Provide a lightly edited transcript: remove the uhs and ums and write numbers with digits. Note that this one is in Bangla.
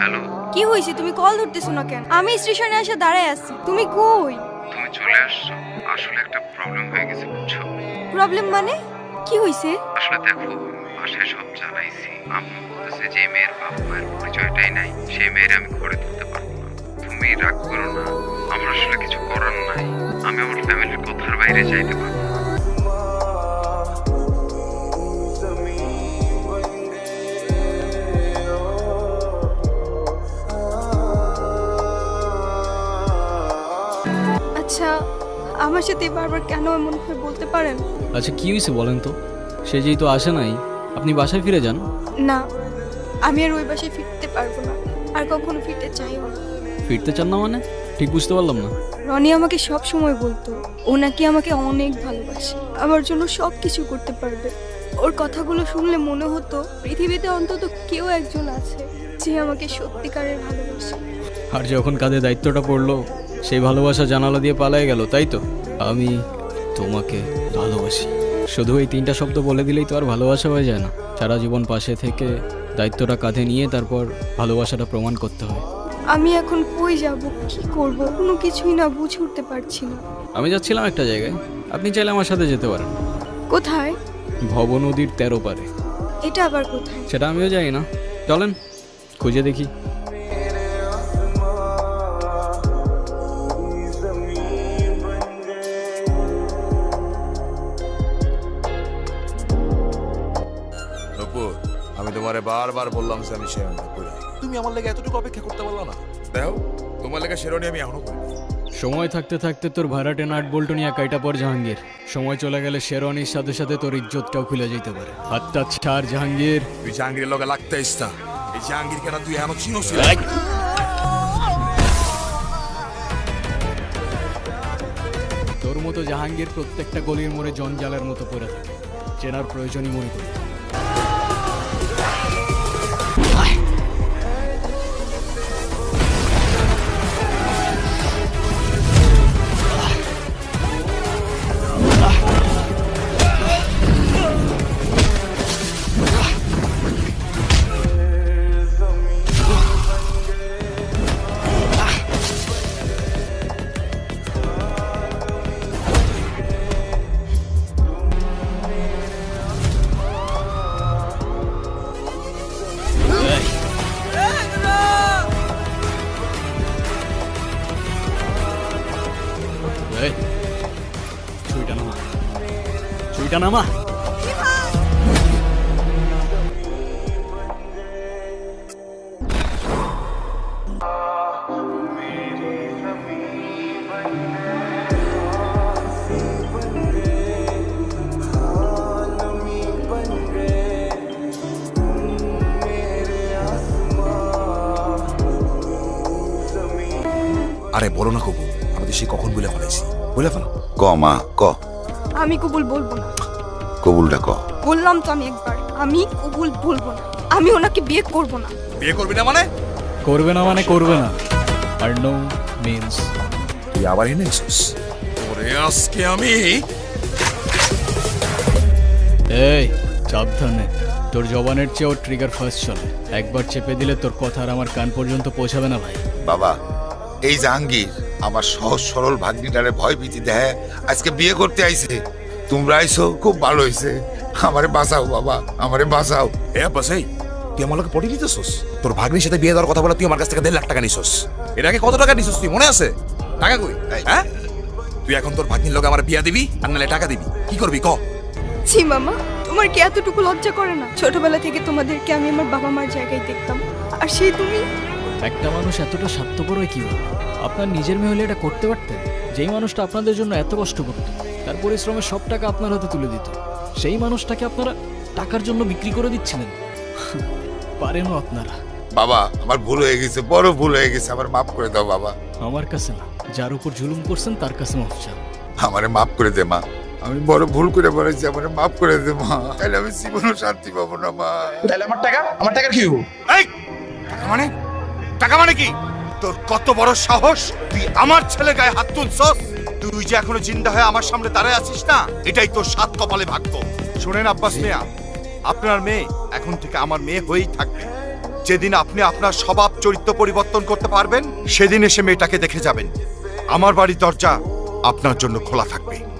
হ্যালো, কি হয়েছে? তুমি কল ধরতেছো না কেন? আমি স্টেশনে এসে দাঁড়ায় আছি, তুমি কই? তুমি চলে আসছো। আসলে একটা প্রবলেম হয়ে গেছে, বুঝছো? প্রবলেম মানে কি হয়েছে? আসলে দেখো, বাসায় সব জানাইছি। আম্মু বলতেছে যে মেয়ের বাবা মায়ের পরিচয়টাই নাই, সেই মেয়ের আমি ঘরে তুলতে পারবো না। তুমি রাগ করো না, আমার আসলে কিছু করার নাই। আমি আমার ফ্যামিলির কথার বাইরে যাইতে পারবো না। আচ্ছা, আমার সাথে বারবার কেন এমন হয় বলতে পারেন? আচ্ছা কি হয়েছে বলেন তো? সে যেহেতু আসে নাই, আপনি বাসায় ফিরে যান। না, আমি আর ওই বাসায় ফিরতে পারবো না, আর কখনো ফিরতে চাইও না। ফিরতে চান না মানে? ঠিক বুঝতে পারলাম না। রনি আমাকে সব সময় বলতো ও নাকি আমাকে অনেক ভালোবাসে, আমার জন্য সব কিছু করতে পারবে। ওর কথাগুলো শুনলে মনে হতো পৃথিবীতে অন্তত কেউ একজন আছে যে আমাকে সত্যিকারের ভালোবাসে। আর যখন কাঁধে দায়িত্বটা পড়লো, সেই ভালোবাসা জানালা দিয়ে পালায় গেল, তাই তো? আমি তোমাকে ভালোবাসি, শুধু এই তিনটা শব্দ বলে দিলেই তো আর ভালোবাসা হয়ে যায় না। সারা জীবন পাশে থেকে দায়িত্বটা কাঁধে নিয়ে তারপর ভালোবাসাটা প্রমাণ করতে হয়। আমি এখন কই যাব, কি করব, কোনো কিছুই না বুঝে উঠতে পারছি না। আমি যাচ্ছিলাম একটা জায়গায়, আপনি চাইলে আমার সাথে যেতে পারেন। কোথায়? ভব নদীর 13 পারে। এটা আবার কোথায়? সেটা আমিও জানি না, চলেন খুঁজে দেখি। আমি তোমারে বারবার বললাম যে আমি শেরনি করি, তুমি আমার লেগে এতটুকু অপেক্ষা করতে পারলো না? দেখো, তোমার লেগে শেরনি আমি এখনো করি। সময় থাকতে থাকতে তোর ভাড়াটে নাট বল্টু নিয়ে কাইটা পর জাহাঙ্গীর। সময় চলে গেলে শেরওয়ানির সাথে সাথে তোর ইজ্জতটাও খুলে যেতে পারে। হাতটা ছাড় জাহাঙ্গীর। তুই জাহাঙ্গীরের লগে লাগতে ইস্তা, এই জাহাঙ্গীর কেন তুই এমন চিনোছিল? তোর মতো জাহাঙ্গীর প্রত্যেকটা গলির মোড়ে জঞ্জালের মতো পড়ে থাকে, চেনার প্রয়োজনই মনে করি। এই, ছুরিটা নামা, ছুরিটা নামা। আরে বলো না কবু, আমি তো সে কখন বলে ফেলাইছি, বলে ফেলো। ক মা ক, আমি কবুল বলবো না। কবুলটা ক। বললাম তো আমি একবার, আমি কবুল বলবো না। আমি ওনাকে বিয়ে করব না। বিয়ে করবি না মানে? করবে না মানে করবে না, আর নো মিন্স। তুই আবার এনেছিস? ওরে আজকে আমি এই সাবধানে, তোর জবানের চেয়েও ট্রিগার ফার্স্ট চলে। একবার চেপে দিলে তোর কথা আর আমার কান পর্যন্ত পৌঁছাবে না ভাই। বাবা, এই জাহাঙ্গীর আমার সহজ সরল ভাগ্নিটারে ভয় ভীতি দেয়, আজকে বিয়ে করতে আইছে। তোমরা আইছো, খুব ভালো হয়েছে। আমারে বাঁচাও বাবা, আমারে বাঁচাও। এ বাসাই, তুই আমার লোকে পটি দিতেছস? তোর ভাগ্নির সাথে বিয়ে দেওয়ার কথা বলে তুই আমার কাছ থেকে 1.5 লাখ টাকা নিছস। এর আগে কত টাকা নিছস তুই মনে আছে? টাকা কই? হ্যাঁ, তুই এখন তোর ভাগ্নির লোকে আমার বিয়া দিবি আর নালে টাকা দিবি, কি করবি ক? ছি মামা, তোমার কি এতটুকু লজ্জা করে না? ছোটবেলা থেকে তোমাদেরকে আমি আমার বাবা মার জায়গায় দেখতাম, আর সেই তুমি। একটা মানুষ এতটা স্বার্থপর হয় কিভাবে? আপনার নিজের মেয়ে হলে এটা করতে পারতেন? যেই মানুষটা আপনাদের জন্য এত কষ্ট করত, তার পরিশ্রমের সব টাকা আপনার হাতে তুলে দিত, সেই মানুষটাকে আপনারা টাকার জন্য বিক্রি করে দিচ্ছিলেন। পারেনও আপনারা। বাবা, আমার ভুল হয়ে গেছে, বড় ভুল হয়ে গেছে, আমার মাফ করে দাও বাবা। আমার কাছে না, যার উপর জুলুম করছেন তার কাছে মাফ চান। আমারে মাফ করে দে মা, আমি বড় ভুল করে বলেছি, আমারে মাফ করে দে মা। তাহলে আমি জীবনও শান্তি পাবো না মা। তাহলে আমার টাকা, আমার টাকা কি হবো? এই টাকা মানে, টাকা মানে কি? তোর কত বড় সাহস, তুই আমার ছেলে গায়ে হাত তুলছস? তুই যে এখনো জিন্দা হয়ে আমার সামনে দাঁড়ায় আছিস না, এটাই তোর সাত কপালে ভাগ্য। শুনেন আব্বাস মিয়া, আপনার মেয়ে এখন থেকে আমার মেয়ে হয়েই থাকবে। যেদিন আপনি আপনার স্বভাব চরিত্র পরিবর্তন করতে পারবেন সেদিন এসে মেয়েটাকে দেখে যাবেন। আমার বাড়ির দরজা আপনার জন্য খোলা থাকবে।